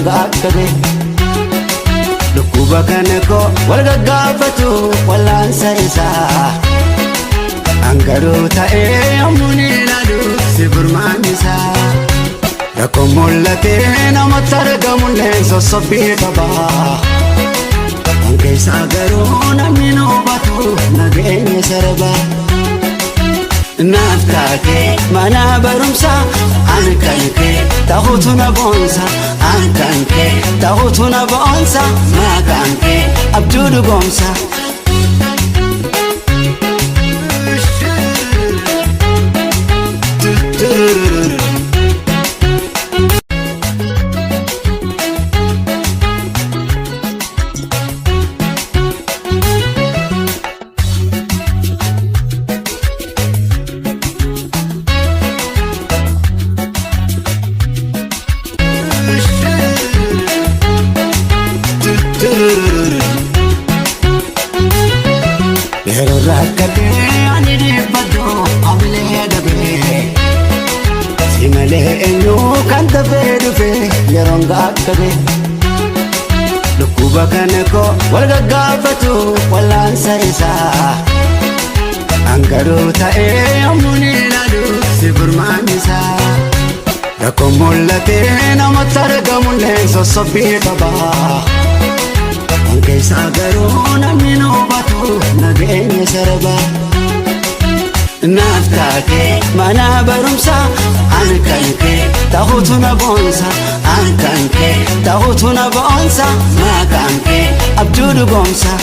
gaggabee dhukkuba kana koo wal gaggaafatu wallaansa isaa angaruu ta'ee ammuun ilaadu si furmaan isaa rakkoon mul'atee namatti argamullee sossobbii qabaa keessa garuu namni nu hubatu nageenya sarbaa naaf taatee mana barumsaa ani kan kee ta'uutu na boonsa ani kan kee ta'uutu na boonsa maqaan kee abjuu dhugoomsa. Yeroo rakkatee ani dhiibbadhu hamilee dhabee si malee eenyu kan dafee dhufee yeroon gaggabee dhukkuba kana koo wal gaggaafatu wallaansa isaa angaruu ta'ee ammuun ilaadu si furmaan isaa rakkoon mul'atee namatti argamullee sossobbii qabaa keessa garuu namni nu hubatu nageenya sarbaa naaf taatee mana barumsaa ani kan kee ta'uutu na boonsa ani kan kee ta'uutu na boonsa maqaan kee abjuu dhugoomsa.